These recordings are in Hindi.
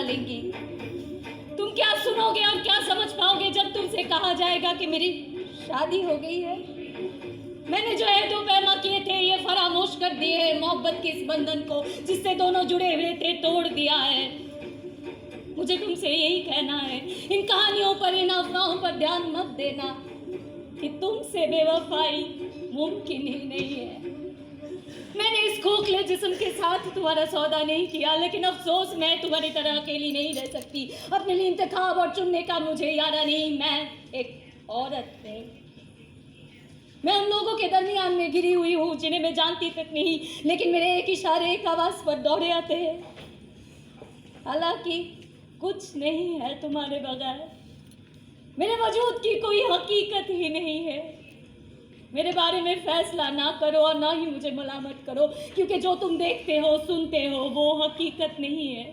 डालेंगी। तुम क्या सुनोगे और क्या समझ पाओगे जब तुमसे कहा जाएगा कि मेरी शादी हो गई है। मैंने जो है दो पैमा किए थे ये फरामोश कर दिए, मोहब्बत के इस बंधन को जिससे दोनों जुड़े हुए थे तोड़ दिया है। मुझे तुमसे यही कहना है, इन कहानियों पर, इन अफवाहों पर ध्यान मत देना कि तुमसे बेवफाई मुमकिन ही नहीं है। मैंने इस खोखले जिस्म के साथ तुम्हारा सौदा नहीं किया, लेकिन अफसोस मैं तुम्हारी तरह अकेली नहीं रह सकती। अपने लिए इंतखाब और चुनने का मुझे यारा नहीं। मैं एक औरत है, मैं उन लोगों के दरमियान में गिरी हुई हूँ जिन्हें मैं जानती तक नहीं, लेकिन मेरे एक इशारे, एक आवाज़ पर दौड़े आते हैं। हालांकि कुछ नहीं है तुम्हारे बगैर, मेरे वजूद की कोई हकीकत ही नहीं है। मेरे बारे में फैसला ना करो और ना ही मुझे मलामत करो, क्योंकि जो तुम देखते हो, सुनते हो, वो हकीकत नहीं है।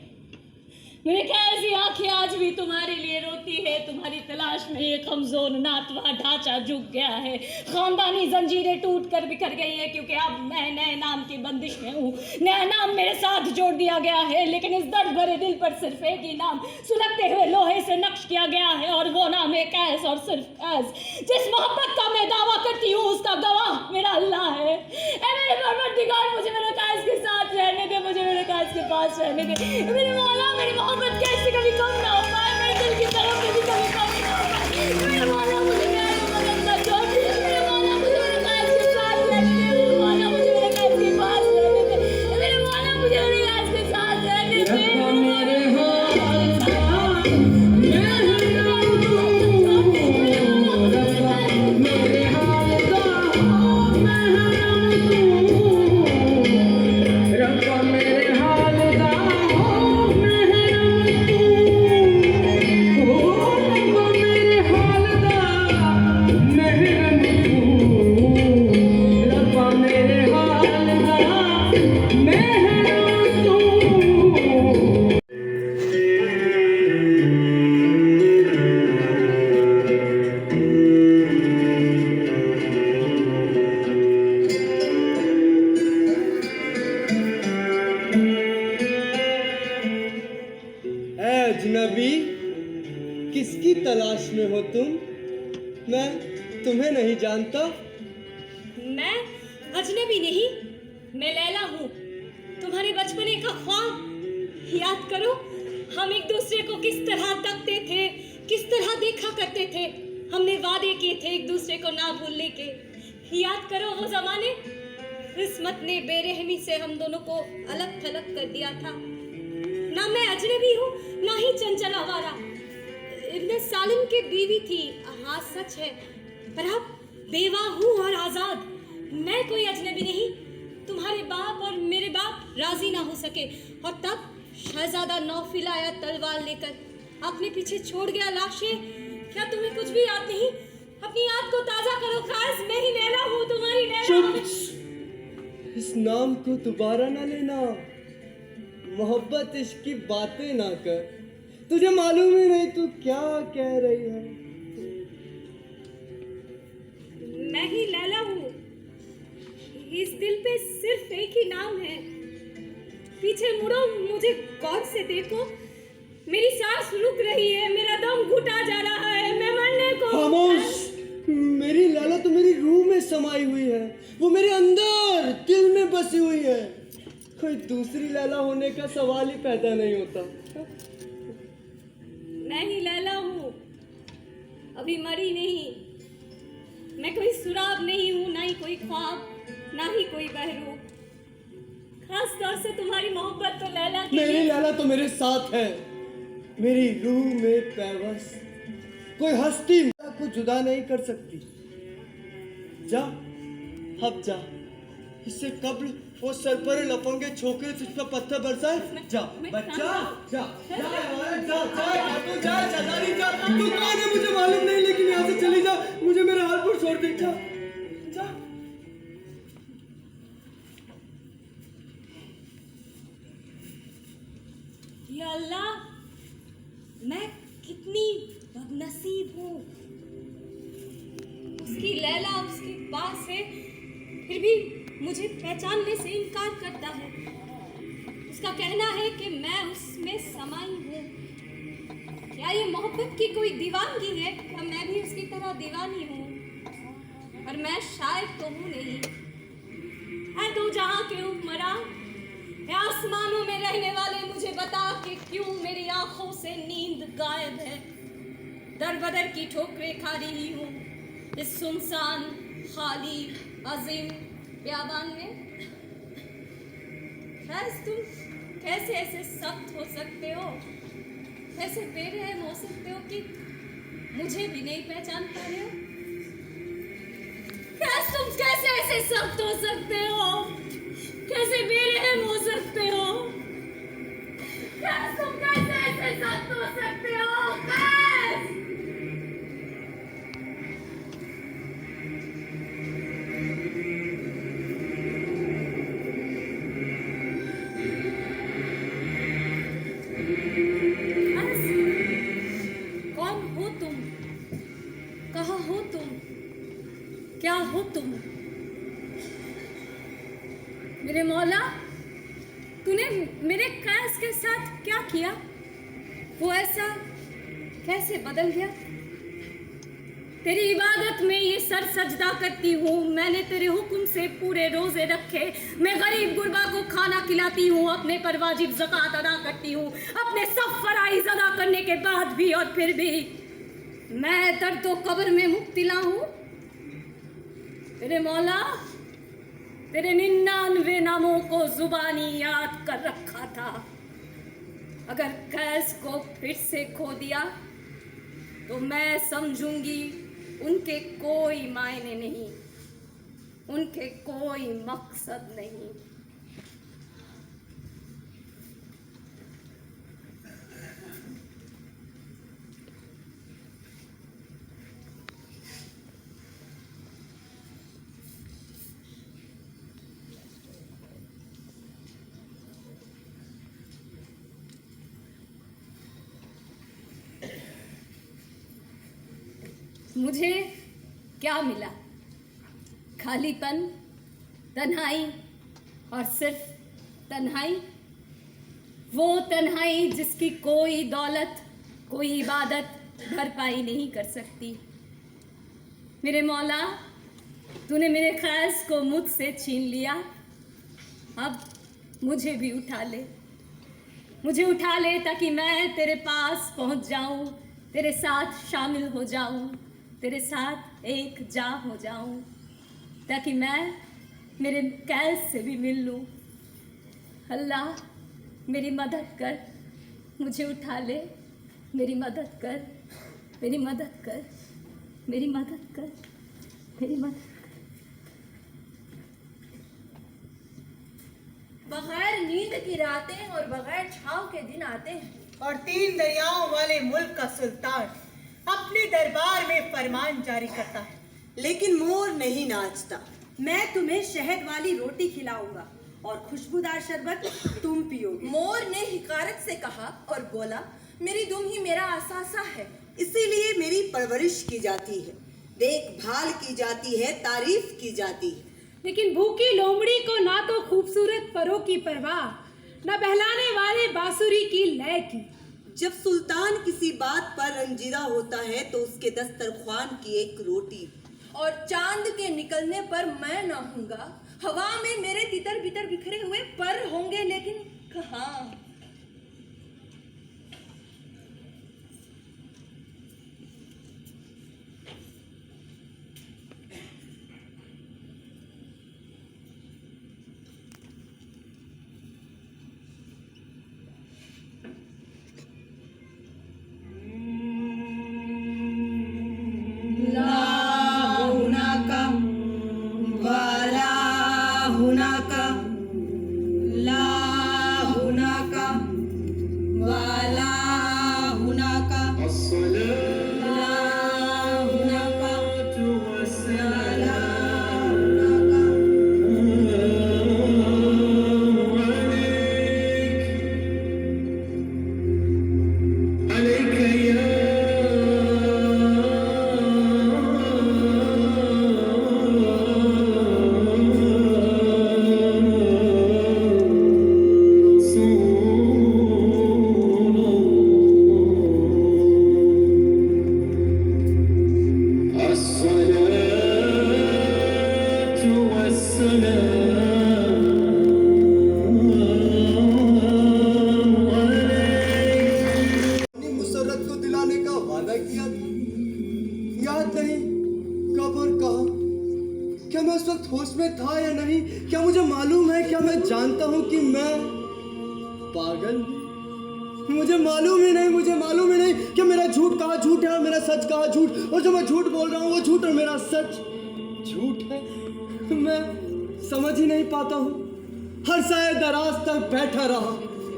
मेरे कैसी आंखें आज भी तुम्हारे लिए रोती है। तुम्हारी तलाश में ये कमजोर नातवा ढांचा झुक गया है। खानदानी जंजीरें टूट कर बिखर गई है, क्योंकि अब मैं नए नाम की बंदिश में हूँ। नया नाम मेरे साथ जोड़ दिया गया है, लेकिन इस दर्द भरे दिल पर सिर्फ एक ही नाम सुलगते हुए लोहे से नक्श किया गया है, और वो नाम है कैस, और सिर्फ कैस। जिस मोहब्बत का मैं दावा करती हूँ उसका गवाह मेरा अल्लाह है। ऐ मेरे परवरदिगार, मुझे मेरे कैस के साथ रहने दे, मुझे मेरे कैस के पास रहने दे। मेरे मौला, मेरी मोहब्बत कैसे कभी कम ना हो पाए, मेरे दिल की तरफ कभी कभी कम ना हो पाए। मेरे मौला, मुझे मेरा मदद कर दो। मेरे मौला, मुझे मेरे कैस के साथ रहने दे। मेरे मौला, मुझे मेरे कैस के पास रहने दे। मेरे मौला, मुझे मेरे कैस के साथ रहने दे। अजनबी, किसकी तलाश में हो तुम? मैं तुम्हें नहीं जानता। मैं अजनबी नहीं, मैं लैला हूँ, तुम्हारे बचपने का ख्वाब। याद करो, हम एक दूसरे को किस तरह तकते थे, किस तरह देखा करते थे। हमने वादे किए थे एक दूसरे को ना भूलने के। याद करो वो जमाने। किस्मत ने बेरहमी से हम दोनों को अलग थलग कर दिया था। ना मैं अजनबी हूँ, ना ही चंचल आवारा। इब्ने सालिम की बीवी थी, हाँ सच है, पर अब बेवा हूँ और आजाद। मैं कोई अजनबी नहीं। तुम्हारे बाप और मेरे बाप राजी ना हो सके, और तब शहजादा नौफिल आया तलवार लेकर, अपने पीछे छोड़ गया लाशें। क्या तुम्हें कुछ भी याद नहीं? अपनी याद को ताजा करो खास। मैं ही लैला हूँ, तुम्हारी लैला। इस नाम को दोबारा ना लेना। मोहब्बत इश्क की बातें ना कर। तुझे मालूम ही नहीं तू क्या कह रही है। मैं ही लैला हूँ। इस दिल पे सिर्फ एक ही नाम है। पीछे मुड़ो, मुझे गौर से देखो। मेरी सांस रुक रही है, मेरा दम घुटा जा रहा है, मैं मरने को। खामोश। मेरी लैला तो मेरी रूह में समाई हुई है, वो मेरे अंदर दिल में बसी हुई है। कोई दूसरी लैला होने का सवाल ही पैदा नहीं होता। मैं ही लैला हूँ, अभी मरी नहीं। मैं कोई सुराग नहीं हूँ, ना ही कोई ख्वाब, ना ही कोई बहरूप। खास तौर से तुम्हारी मोहब्बत तो लैला की। मेरी लैला तो मेरे साथ है, मेरी रूह में पैवस। कोई हस्ती को जुदा नहीं कर सकती। जा, अब जा। इससे कब्ल वो सर पर लफंगे छोकरे तुझ पर पत्थर बरसाए। जा बच्चा, जा जा जा जा जा चलानी जा। तू कौन है मुझे मालूम नहीं, लेकिन यहाँ से चली जा। मुझे मेरे हाल पर छोड़ दे। जा जा। या अल्लाह, मैं कितनी बदनसीब हूँ। उसकी लैला उसके पास है, फिर भी मुझे पहचानने से इनकार करता है। उसका कहना है कि मैं उसमें समाई हूँ। क्या ये मोहब्बत की कोई दीवानगी है? क्या मैं भी उसकी तरह दीवानी हूँ? पर मैं शायद तो हूँ नहीं। ऐ दो जहां के हुक्मरान, आसमानों में रहने वाले, मुझे बता कि क्यों मेरी आंखों से नींद गायब है। दर बदर की ठोकरें खा रही हूँ इस सुनसान, खाली, अजीम बियाबान में। बस तुम कैसे ऐसे सख्त हो सकते हो, कैसे बेरहम हो सकते हो कि मुझे भी नहीं पहचान पा रहे हो? तुम कैसे ऐसे सख्त हो सकते हो, कैसे बेरहम हो सकते हो? तुम कैसे ऐसे सख्त हो सकते हो? कौन हो तुम? कहाँ हो तुम? क्या हो तुम? मेरे मौला, तूने मेरे कैस के साथ क्या किया? वो ऐसा कैसे बदल गया? तेरी इबादत में ये सर सजदा करती हूँ, मैंने तेरे हुक्म से पूरे रोजे रखे, मैं गरीब गुरबा को खाना खिलाती हूँ, अपने पर वाजिब ज़कात अदा करती हूँ, अपने सब फराइज अदा करने के बाद भी, और फिर भी मैं दर्दो कब्र में मुब्तला हूँ। तेरे मौला, तेरे 99 नामों को जुबानी याद कर रखा था। अगर कैस को फिर से खो दिया तो मैं समझूंगी उनके कोई मायने नहीं, उनके कोई मकसद नहीं। मुझे क्या मिला? खालीपन, तन्हाई, और सिर्फ तन्हाई। वो तन्हाई जिसकी कोई दौलत, कोई इबादत भरपाई नहीं कर सकती। मेरे मौला, तूने मेरे ख्यास को मुझसे छीन लिया, अब मुझे भी उठा ले, मुझे उठा ले ताकि मैं तेरे पास पहुंच जाऊं, तेरे साथ शामिल हो जाऊं, तेरे साथ एक जा हो जाऊं, ताकि मैं मेरे कैस से भी मिल लूं। अल्लाह, मेरी मदद कर, मुझे उठा ले, मेरी मदद कर, मेरी मदद कर, मेरी मदद कर, मेरी मदद कर। बगैर नींद की रातें और बगैर छांव के दिन आते हैं, और 3 दरियाओं वाले मुल्क का सुल्तान अपने दरबार में फरमान जारी करता है, लेकिन मोर नहीं नाचता। मैं तुम्हें शहद वाली रोटी खिलाऊंगा और खुशबूदार शरबत तुम पियोगे। मोर ने हिकारत से कहा और बोला, मेरी दुम ही मेरा असासा है, इसीलिए मेरी परवरिश की जाती है, देखभाल की जाती है, तारीफ की जाती है। लेकिन भूखी लोमड़ी को ना तो खूबसूरत परों की परवाह, न बहलाने वाले बांसुरी की लय की। जब सुल्तान किसी बात पर रंजीदा होता है तो उसके दस्तरख्वान की एक रोटी, और चांद के निकलने पर मैं न हूँगा, हवा में मेरे तितर बितर बिखरे हुए पर होंगे, लेकिन कहाँ। ला हुनाका मैं उस वक्त होश में था या नहीं? क्या मुझे मालूम है, क्या मैं जानता हूँ कि मैं पागल हूँ? मुझे मालूम ही नहीं कि मेरा झूठ कहाँ झूठ है और मेरा सच कहाँ झूठ, और जो मैं झूठ बोल रहा हूँ वो झूठ और मेरा सच झूठ है। मैं समझ ही नहीं पाता हूँ। हर साए दराज तक बैठा रहा,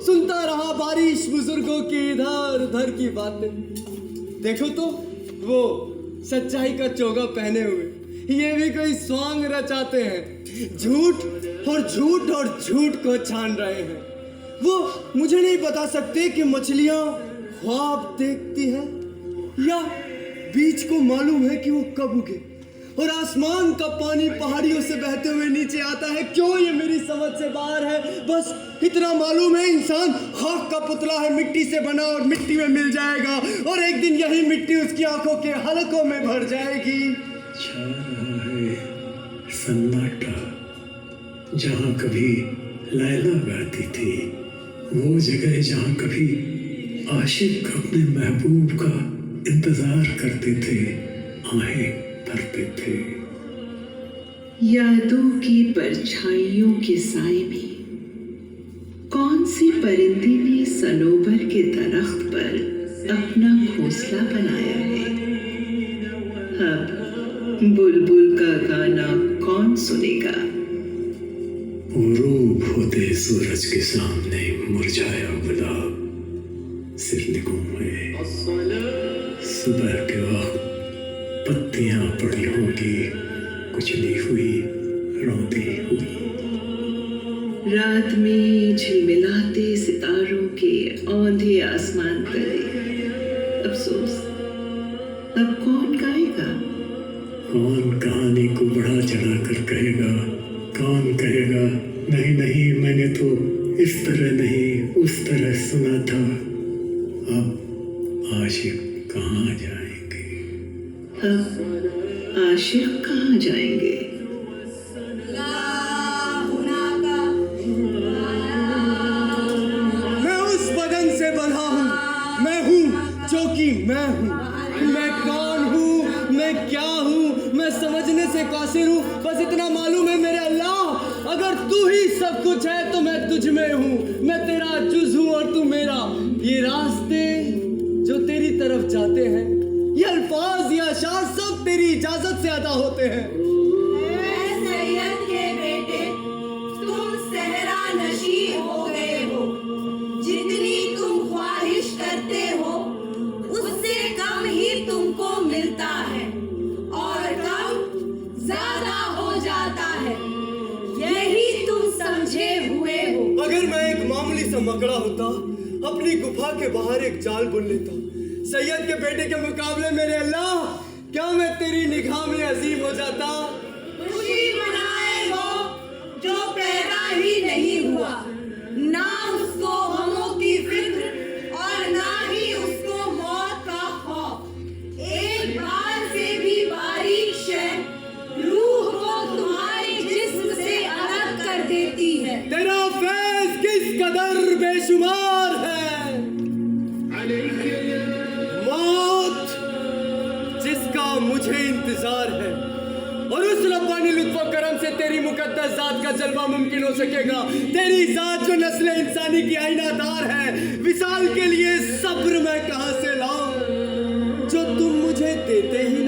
सुनता रहा बारिश बुजुर्गों की इधर उधर की बातें। देखो तो वो सच्चाई का चोगा पहने हुए ये भी कोई सॉन्ग रचाते हैं, झूठ और झूठ को छान रहे हैं। वो मुझे नहीं बता सकते कि मछलियां ख्वाब देखती हैं या बीज को मालूम है कि वो कब उगे, और आसमान का पानी पहाड़ियों से बहते हुए नीचे आता है। क्यों, ये मेरी समझ से बाहर है। बस इतना मालूम है, इंसान खाक का पुतला है, मिट्टी से बना और मिट्टी में मिल जाएगा, और एक दिन यही मिट्टी उसकी आंखों के हलकों में भर जाएगी। छा रहा है सन्नाटा, जहाँ कभी लैला गाती थी, वो जगह जहाँ कभी आशिक अपने महबूब का इंतजार करते थे, आहें भरते थे। यादों की परछाइयों के साए में कौन सी परिंदे ने सनोबर के दरख्त पर अपना घोंसला बनाया है। अब बुलबुल का गाना कौन सुनेगा। रूप होते सूरज के सामने मुरझाया गुलाब, सिरनिगों में सुबह के वक्त पत्तियां पड़ी होगी, कुचली हुई, रोती हुई। रात में झिलमिलाते सितारों के औंधे आसमान तले अफसोस, अब कौन गाएगा। कौन कहानी को बढ़ा चढ़ा कर कहेगा, कौन कहेगा नहीं नहीं मैंने तो इस तरह नहीं उस तरह सुना था। अब आशिक कहाँ जाएंगे। अब आशिक कहाँ जाएंगे। मैं उस बदन से बना हूँ, मैं हूँ जो कि मैं हूँ। मैं कौन हूँ, मैं क्या हूँ, मैं समझने से कासिर हूँ। बस इतना मालूम है मेरे अल्लाह, अगर तू ही सब कुछ है तो मैं तुझ में हूँ। मैं तेरा जुज हूँ और तू मेरा। ये रास्ते जो तेरी तरफ जाते हैं, ये अल्फाज या अशार सब तेरी इजाजत से अदा होते हैं। सैयद के बेटे, तुम सहरा नशी हो गए हो। जितनी तुम ख्वाहिश करते हो उससे कम ही तुमको मिलता है, और कम ज्यादा हो जाता है। यही तुम समझे हुए हो। अगर मैं एक मामूली सा मकड़ा होता, अपनी गुफा के बाहर एक जाल बुन लेता, सैयद के बेटे के मुकाबले मेरे अल्लाह, क्या मैं तेरी निगाह में अजीम हो जाता। खुशी मनाए वो जो पैदा ही नहीं हुआ, ना उसको गमों की फिक्र और ना ही उसको मौत का खौफ। एक बार से भी बारीक शय रूह को तुम्हारे जिस्म से अलग कर देती है। तेरा फैज़ किस कदर बेशुमार है। मौत जिसका मुझे इंतजार है, और उस रब्बानी लुत्फ़ व करम से तेरी मुकद्दस जात का जलवा मुमकिन हो सकेगा। तेरी जात जो नस्ल इंसानी की आईनादार है, विसाल के लिए सब्र मैं कहाँ से लाऊं, जो तुम मुझे देते ही